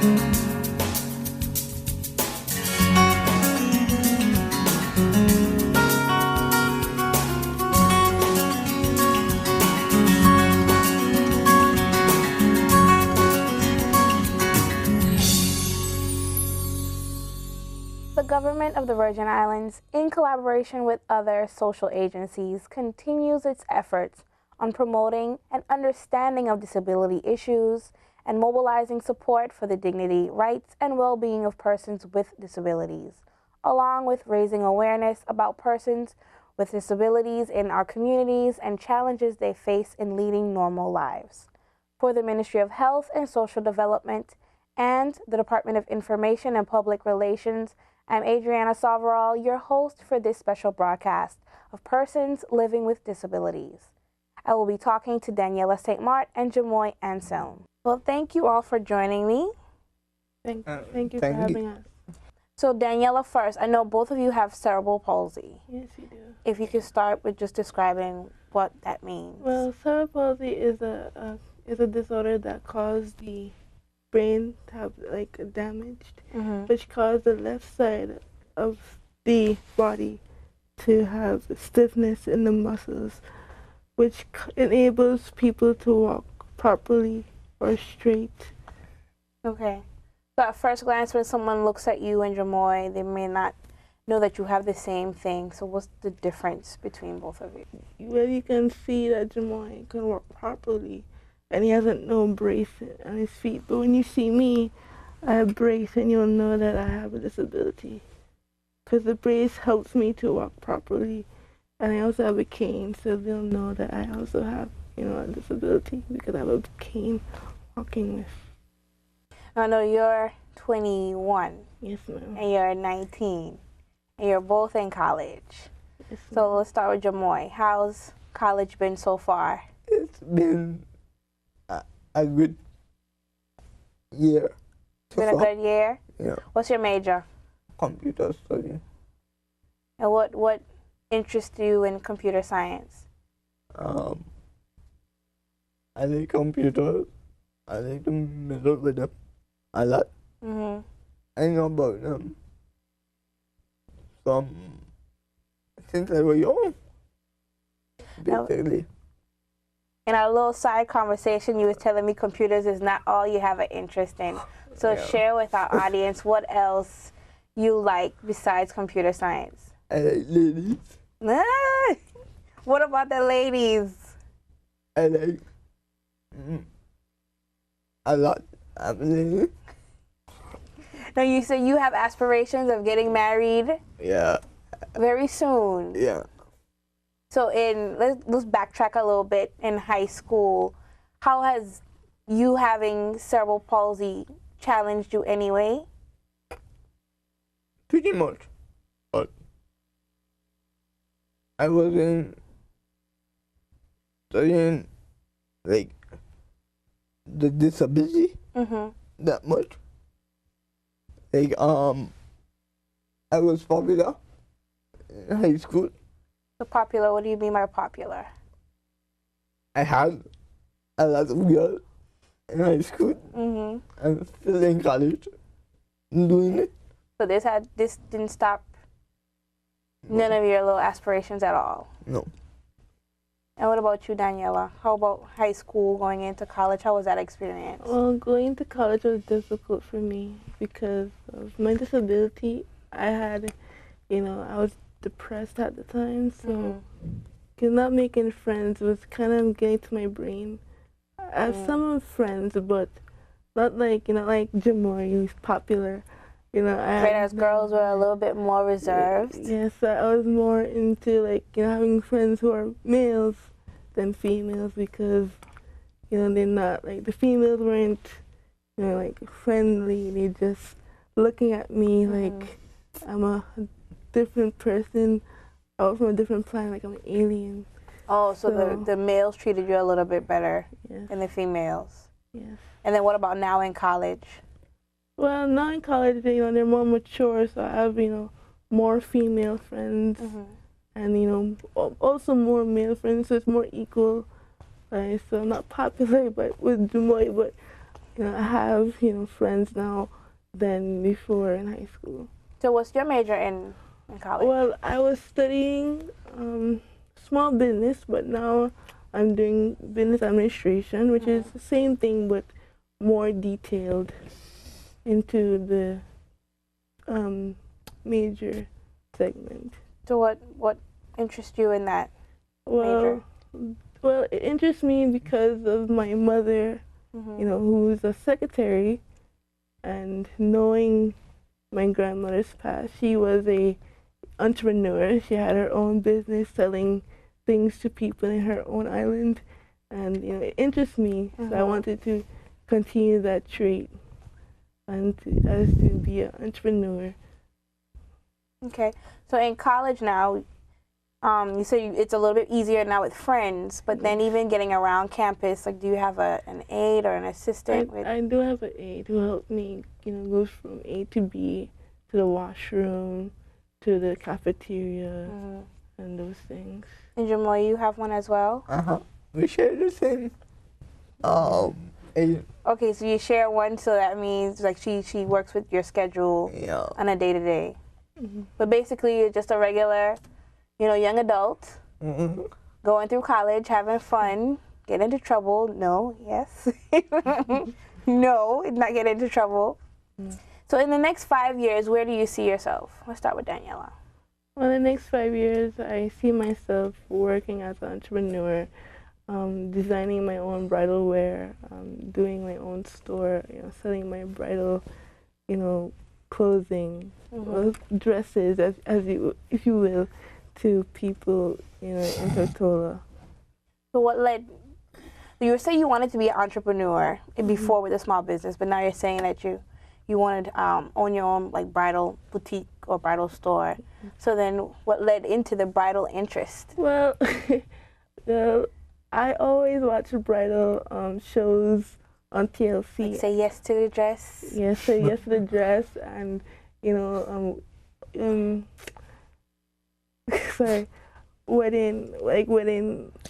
The government of the Virgin Islands, in collaboration with other social agencies, continues its efforts on promoting an understanding of disability issues and mobilizing support for the dignity, rights, and well-being of persons with disabilities, along with raising awareness about persons with disabilities in our communities and challenges they face in leading normal lives. For the Ministry of Health and Social Development and the Department of Information and Public Relations, I'm Adriana Soveral, your host for this special broadcast of Persons Living with Disabilities. I will be talking to Daniela St. Mart and Jamoy Anselm. Well, thank you all for joining me. Thank you for having us. So Daniela first, I know both of you have cerebral palsy. Yes, you do. If you could start with just describing what that means. Well, cerebral palsy is a disorder that causes the brain to have damaged, which causes the left side of the body to have stiffness in the muscles, which enables people to walk properly or straight. Okay. So at first glance, when someone looks at you and Jamoy, they may not know that you have the same thing. So what's the difference between both of you? Well, you can see that Jamoy can walk properly, and he hasn't no brace on his feet. But when you see me, I have brace, and you'll know that I have a disability. Because the brace helps me to walk properly, and I also have a cane, so they'll know that I also have, a disability because I have a cane walking with. I know you're 21. Yes, ma'am. And you're 19. And you're both in college. Yes, so let's start with Jamoy. How's college been so far? It's been a good year. It's been a good year? Yeah. What's your major? Computer study. And what interests you in computer science? I like computers. I like to mess with them a lot. I know about them since I was young, basically. In our little side conversation, you were telling me computers is not all you have an interest in. So share with our audience what else you like besides computer science. I like ladies. What about the ladies? I like a lot. I'm Now you said you have aspirations of getting married. Yeah. Very soon. Yeah. So let's backtrack a little bit. In high school, how has you having cerebral palsy challenged you anyway? Pretty much. But I wasn't studying the disability that much. I was popular in high school. So popular, what do you mean by popular? I had a lot of girls in high school. I'm still in college doing it. So this didn't stop none of your little aspirations at all? No. And what about you, Daniela? How about high school, going into college? How was that experience? Well, going to college was difficult for me because of my disability. I had, I was depressed at the time, so not making friends was kind of getting to my brain. I have some friends, but not like Jamoy, who's popular. Whereas girls were a little bit more reserved. Yes, I was more into having friends who are males than females because they're not the females weren't friendly. They just looking at me like I'm a different person. I was from a different planet, I'm an alien. Oh, so the males treated you a little bit better than the females. Yes. And then what about now in college? Well, now in college, they're more mature, so I have, more female friends and, also more male friends, so it's more equal. So I'm not popular with Jamoy, but I have, friends now than before in high school. So what's your major in college? Well, I was studying small business, but now I'm doing business administration, which is the same thing but more detailed into the major segment. So what interests you in that Well, major? well, it interests me because of my mother, who's a secretary, and knowing my grandmother's past. She was a entrepreneur. She had her own business selling things to people in her own island, and it interests me. So I wanted to continue that trait and to be an entrepreneur. Okay, so in college now, you say it's a little bit easier now with friends, but then even getting around campus, like, do you have an aide or an assistant? I do have an aide who helped me, go from A to B, to the washroom, to the cafeteria, and those things. And Jamoy, you have one as well? We share the same. Aide. Okay, so you share one, so that means like she works with your schedule on a day-to-day. But basically, you're just a regular, young adult, going through college, having fun, getting into trouble. No, yes. No, not get into trouble. So in the next 5 years, where do you see yourself? Let's start with Daniela. Well, in the next 5 years, I see myself working as an entrepreneur, designing my own bridal wear, doing my own store, selling my bridal, clothing, dresses, if you will, to people, in Tortola. So what led? You were saying you wanted to be an entrepreneur before with a small business, but now you're saying that you wanted to own your own like bridal boutique or bridal store. So then, what led into the bridal interest? Well, I always watch bridal shows on TLC. Like say yes to the dress. Yes, say yes to the dress, and sorry, wedding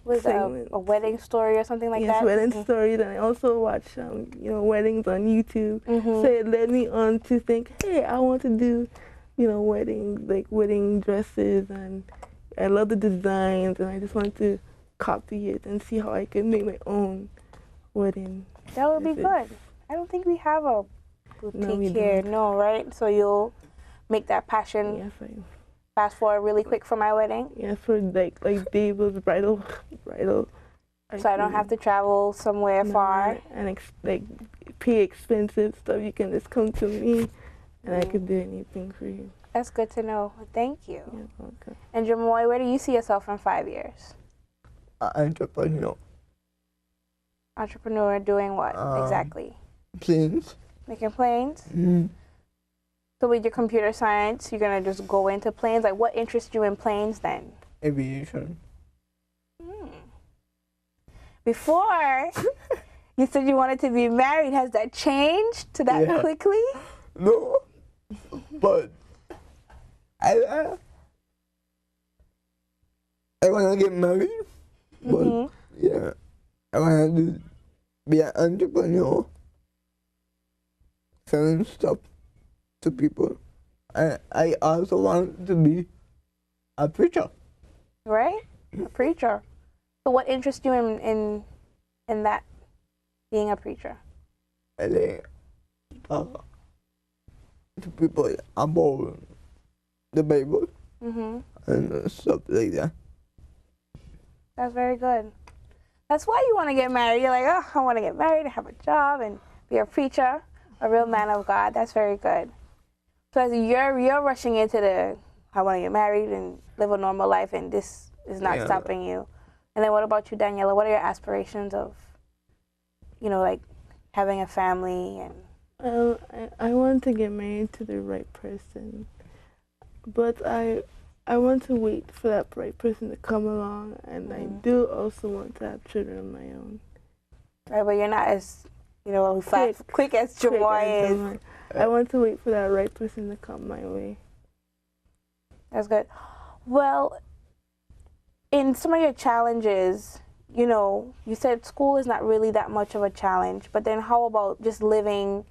Was a wedding story or something like that? Yes, wedding stories, and I also watch weddings on YouTube. So it led me on to think, hey, I want to do wedding dresses, and I love the designs, and I just want to copy it and see how I can make my own wedding. That would be good. I don't think we have a boutique here. No, right? So you'll make that passion. Yes, I. Fast forward really quick for my wedding. Yes, for like David's bridal. So I don't have to travel somewhere far and pay expensive stuff. You can just come to me, and I could do anything for you. That's good to know. Thank you. You're welcome. And Jamoy, where do you see yourself in 5 years? Entrepreneur. Entrepreneur doing what exactly? Planes. Making planes? So with your computer science, you're going to just go into planes? Like, what interests you in planes then? Aviation. Before, you said you wanted to be married. Has that changed to that quickly? No. But I want to get married. But, I want to be an entrepreneur. Selling stuff to people. I also want to be a preacher. Right? A preacher. So what interests you in that, being a preacher? I think to people about the Bible and stuff like that. That's very good. That's why you want to get married. You're like, oh, I want to get married and have a job and be a preacher, a real man of God. That's very good. So as you're rushing into I want to get married and live a normal life, and this is not stopping you. And then what about you, Daniela? What are your aspirations of, like having a family and? I want to get married to the right person, but I want to wait for that right person to come along, and I do also want to have children of my own. Right, but you're not as, quick as Jamoy is. I want to wait for that right person to come my way. That's good. Well, in some of your challenges, you know, you said school is not really that much of a challenge, but then how about just living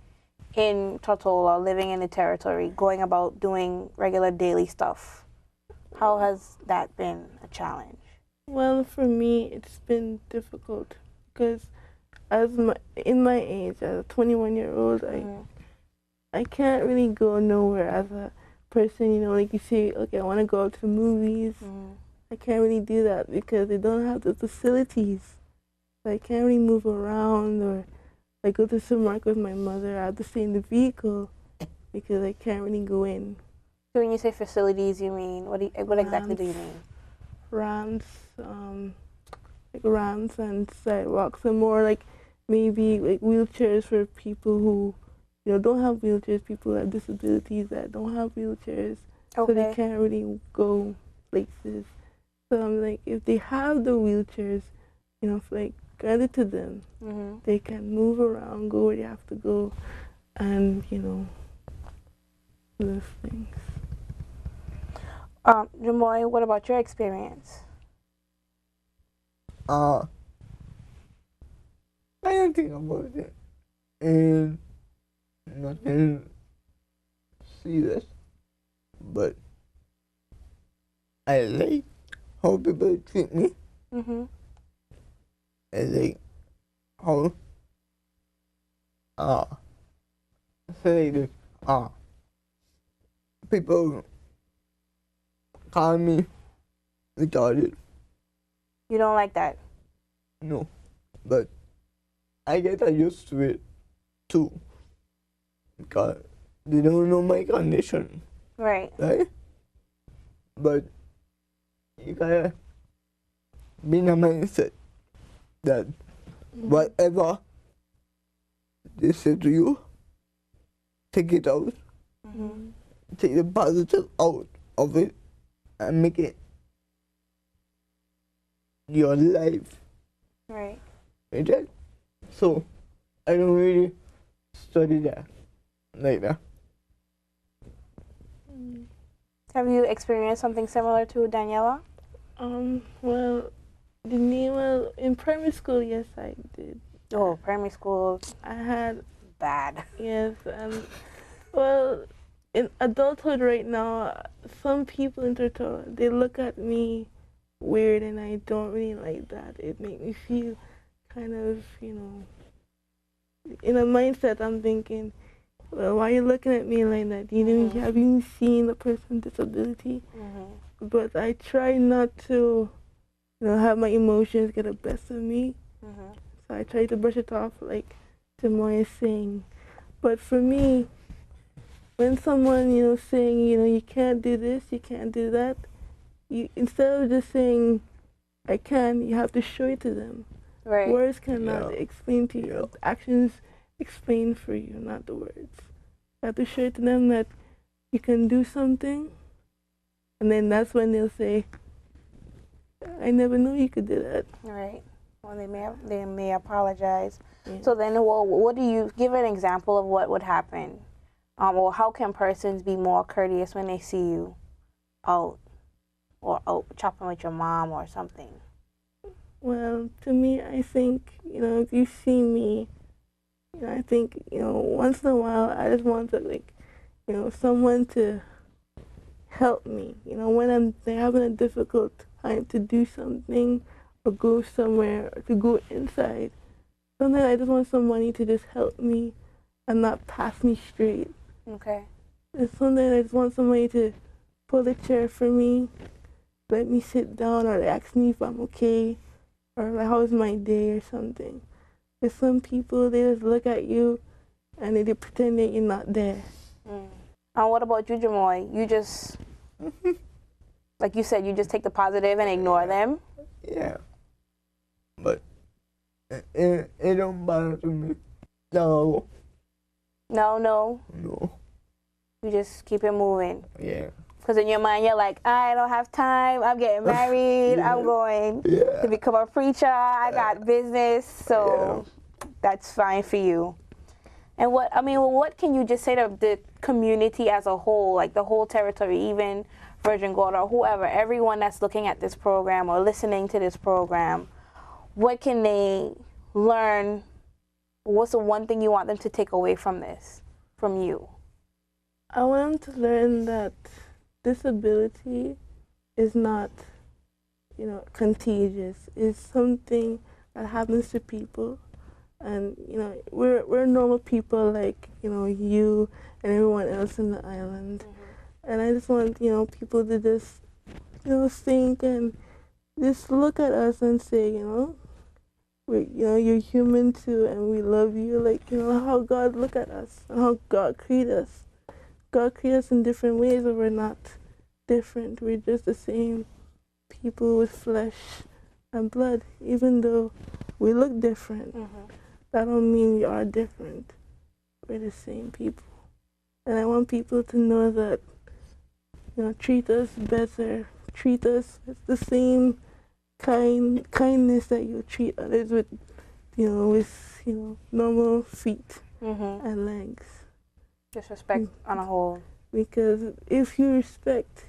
in Tortola, living in the territory, going about doing regular daily stuff? How has that been a challenge? Well, for me, it's been difficult because in my age, as a 21-year-old, I can't really go nowhere as a person, you know, like you say, okay, I want to go out to the movies. I can't really do that because they don't have the facilities. So I can't really move around, or like go to the supermarket with my mother. I have to stay in the vehicle because I can't really go in. So when you say facilities, you mean, what exactly do you mean? Ramps, like ramps and sidewalks, and more like maybe like wheelchairs for people who, you know, don't have wheelchairs, people who have disabilities that don't have wheelchairs, so they can't really go places. So I'm like, if they have the wheelchairs, you know, like grant it to them, they can move around, go where they have to go, and you know, those things. Jamoy, what about your experience? I don't think about it, and nothing serious, but I like how people treat me. I like how say this people call me retarded. You don't like that? No, but I get used to it too, because they don't know my condition. Right. Right? But you gotta be in a mindset that whatever they say to you, take it out. Take the positive out of it and make it your life. Right. Okay? So I don't really study that like that. Have you experienced something similar to Daniela? Well, in primary school, yes, I did. Oh, primary school. I had bad. Yes, and well, in adulthood right now, some people in Tortola, they look at me weird, and I don't really like that. It makes me feel kind of, you know, in a mindset. I'm thinking, well, why are you looking at me like that? Have you seen the person's disability? But I try not to, you know, have my emotions get the best of me. So I try to brush it off, like Jamoy is saying. But for me, when someone, you know, saying, you know, you can't do this, you can't do that, you, instead of just saying, I can, you have to show it to them. Right. Words cannot explain to you. Actions explain for you, not the words. You have to show it to them that you can do something, and then that's when they'll say, I never knew you could do that. Right. Well, they may apologize. Yeah. So then, well, what do you give an example of what would happen? Or how can persons be more courteous when they see you out or out chopping with your mom or something? Well, to me, I think, you know, if you see me, you know, I think, you know, once in a while, I just want to, like, you know, someone to help me. You know, when they're having a difficult time to do something or go somewhere or to go inside, sometimes I just want somebody to just help me and not pass me straight. Okay. And sometimes I just want somebody to pull a chair for me, let me sit down, or ask me if I'm okay, or like, how's my day or something. There's some people, they just look at you and they pretend that you're not there. And what about you, Jamoy? You just, like you said, you just take the positive and ignore them? Yeah. But it don't bother to me. No. No. You just keep it moving. Yeah. Because in your mind, you're like, I don't have time. I'm getting married. I'm going to become a preacher. I got business. So that's fine for you. And what can you just say to the community as a whole, like the whole territory, even Virgin Gorda or whoever, everyone that's looking at this program or listening to this program? what can they learn? What's the one thing you want them to take away from this, from you? I want them to learn that disability is not, contagious. It's something that happens to people, and we're normal people like you and everyone else in the island. And I just want people to just think and just look at us and say we you're human too, and we love you like how God look at us and how God created us. God created us in different ways, but we're not different. We're just the same people with flesh and blood. Even though we look different, that don't mean we are different. We're the same people. And I want people to know that, treat us better. Treat us with the same kindness that you treat others with, normal feet and legs. Just respect on a whole. Because if you respect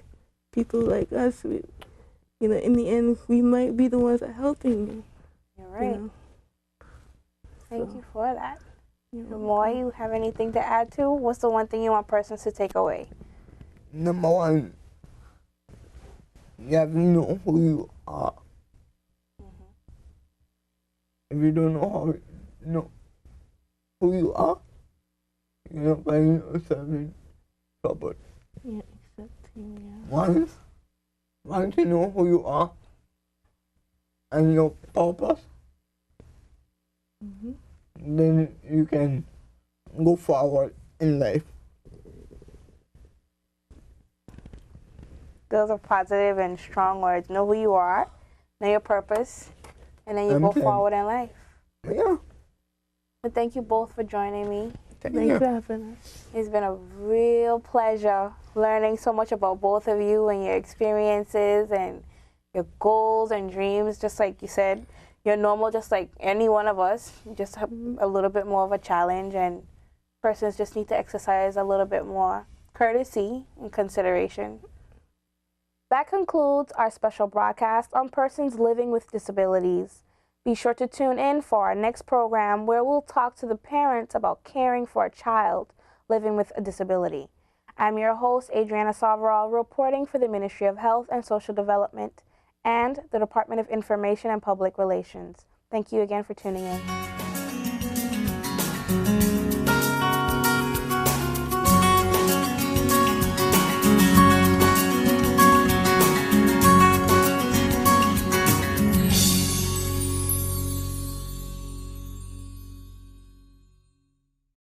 people like us, in the end, we might be the ones that are helping you. You're right. Thank you for that. Moy, you have anything to add to? What's the one thing you want persons to take away? Number one, you have to know who you are. If you don't know who you are, you're not finding yourself in trouble. Yeah, accepting, yeah. Once you know who you are and your purpose, then you can go forward in life. Those are positive and strong words. Know who you are, know your purpose, and then you go forward in life. Yeah. But thank you both for joining me. Thank you for having us. It's been a real pleasure learning so much about both of you and your experiences and your goals and dreams. Just like you said, you're normal just like any one of us. Just have a little bit more of a challenge, and persons just need to exercise a little bit more courtesy and consideration. That concludes our special broadcast on persons living with disabilities. Be sure to tune in for our next program where we'll talk to the parents about caring for a child living with a disability. I'm your host, Adriana Savarall, reporting for the Ministry of Health and Social Development and the Department of Information and Public Relations. Thank you again for tuning in.